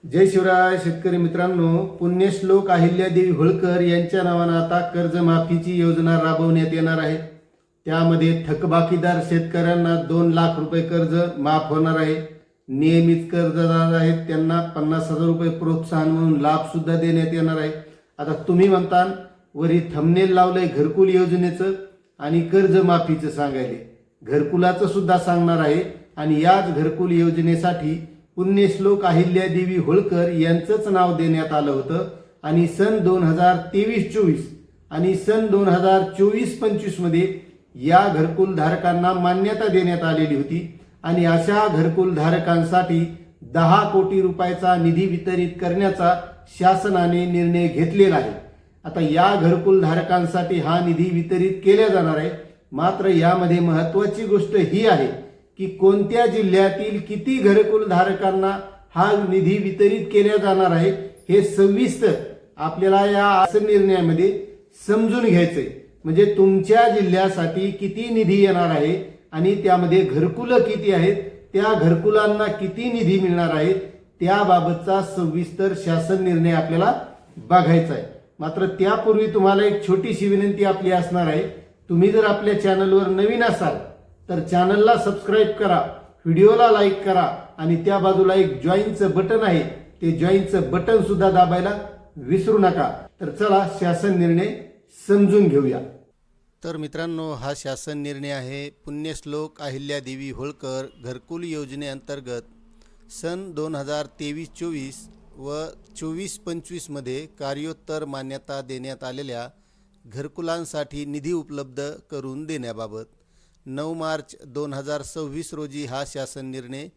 जय शिवराय शेतकरी मित्रांनो, पुण्यश्लोक अहिल्यादेवी होळकर यांच्या नावानं आता कर्जमाफीची योजना राबवण्यात येणार आहे। त्यामध्ये थकबाकीदार शेतकऱ्यांना 2 लाख रुपये कर्ज माफ होणार आहे। नियमित कर्जदार आहेत त्यांना 50,000 रुपये प्रोत्साहन म्हणून लाभ सुद्धा देण्यात येणार आहे। आता तुम्ही म्हणता वरी थंबनेल लावलंय घरकुल योजनेचं आणि कर्जमाफीचं सांगायले, घरकुलाचं सुद्धा सांगणार आहे। आणि याच घरकुल योजनेसाठी पुण्यश्लोक अहिल्यादेवी होळकर यांचंच नाव देण्यात आलं होतं आणि सन 2023-24 आणि सन 2024-25 मध्ये या घरकुल धारकांना मान्यता देण्यात आलेली होती आणि अशा घरकुल धारकांसाठी 10 कोटी रुपयाचा निधी वितरित करण्याचा शासनाने निर्णय घेतलेला आहे। आता या घरकुल धारकांसाठी हा निधी वितरित केला जाणार आहे। मात्र यामध्ये महत्त्वाची गोष्ट ही आहे की कोणत्या जिल्ह्यातील किती घरकुल धारकांना हा निधी वितरित केला जाणार आहे हे सविस्तर आपल्याला या निर्णयामध्ये समजून घ्यायचंय। म्हणजे तुमच्या जिल्ह्यासाठी किती निधी येणार आहे आणि त्यामध्ये घरकुल किती आहेत, त्या घरकुलांना किती निधी मिळणार आहे त्याबाबतचा सविस्तर शासन निर्णय आपल्याला बघायचा आहे। मात्र त्यापूर्वी तुम्हाला एक छोटीशी विनंती आपली असणार आहे, तुम्ही जर आपल्या चॅनलवर नवीन असाल तर चॅनलला सबस्क्राइब करा, व्हिडिओला लाईक करा आणि त्या बाजूला एक जॉईनचं बटन आहे, ते जॉईनचं बटन सुद्धा दाबायला विसरू नका। तर चला शासन निर्णय समजून घेऊया। तर मित्रांनो, हा शासन निर्णय आहे पुण्यश्लोक अहिल्यादेवी होळकर घरकुल योजनेअंतर्गत सन 2023-24 व 24-25 मध्ये कार्योत्तर मान्यता देण्यात आलेल्या घरकुलांसाठी निधी उपलब्ध करून देण्याबाबत 9 मार्च 2026 रोजी हा शासन निर्णय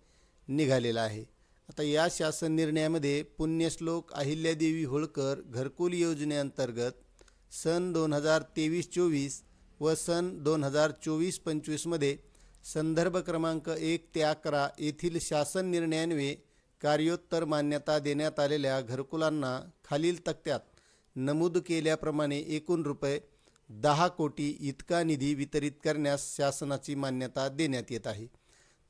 निघालेला आहे। आता या शासन निर्णयामध्ये पुण्यश्लोक अहिल्यादेवी होळकर घरकुल योजनेअंतर्गत सन 2023-24 व सन 2024-25 मध्ये संदर्भ क्रमांक 1 ते 11 येथील शासन निर्णयान्वये कार्योत्तर मान्यता देण्यात आलेल्या घरकुलांना खालील तक्त्यात नमूद केल्याप्रमाणे एकूण रुपये 10 कोटी इतका निधी वितरित करण्यास शासनाची मान्यता देण्यात येत आहे।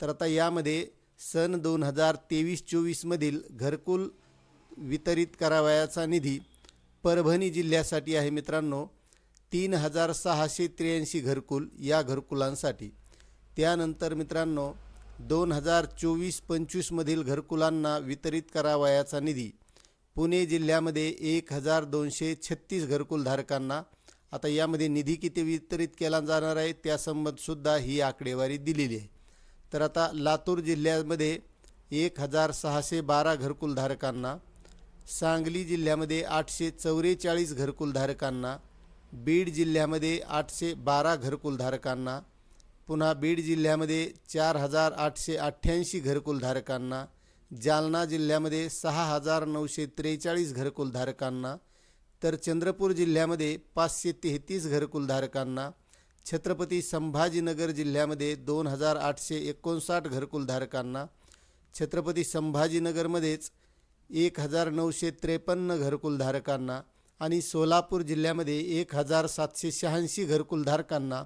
तर आता यामध्ये सन 2023-24 मधील घरकुल वितरित करावयाचा निधी परभणी जिल्ह्यासाठी आहे मित्रांनो 3683 घरकुल या घरकुलांसाठी। त्यानंतर मित्रांनो 2024-25 मधील घरकुलांना वितरित करावयाचा निधी पुणे जिल्ह्यामध्ये 1236 घरकुल धारकांना। आता यामध्ये निधी किती वितरित केला जाणार आहे त्यासंबंध सुद्धा ही आकडेवारी दिलेली आहे। तर आता लातूर जिल्ह्यामध्ये 1612 घरकुल धारकांना, सांगली जिल्ह्यामध्ये 844 घरकुल धारकांना, बीड जिल्ह्यामध्ये 812 घरकुल धारकांना, पुन्हा बीड जिल्ह्यामध्ये 4888 घरकुल धारकांना, जालना जिल्ह्यामध्ये 6943 घरकुल धारकांना, तर चंद्रपूर जिल्ह्यामध्ये 533 घरकुल धारकांना, छत्रपती संभाजीनगर जिल्ह्यामध्ये 2859 घरकुल धारकांना, छत्रपती संभाजीनगरमध्येच 1953 घरकुल धारकांना आणि सोलापूर जिल्ह्यामध्ये 1786 घरकुल धारकांना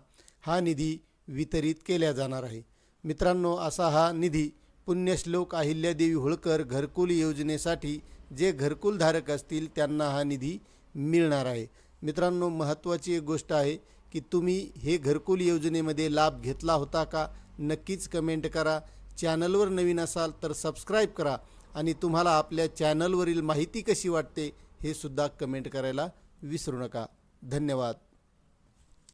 हा निधी वितरित केला जाणार आहे। मित्रांनो, असा हा निधी पुण्यश्लोक अहिल्यादेवी होळकर घरकुल योजनेसाठी जे घरकुल धारक असतील त्यांना हा निधी मिळणार आहे। मित्रांनो, महत्त्वाची एक गोष्ट आहे की तुम्ही हे घरकुल योजनेमध्ये लाभ घेतला होता का, नक्कीच कमेंट करा। चॅनलवर नवीन असाल तर सबस्क्राईब करा आणि तुम्हाला आपल्या चॅनलवरील माहिती कशी वाटते हे सुद्धा कमेंट करायला विसरू नका। धन्यवाद।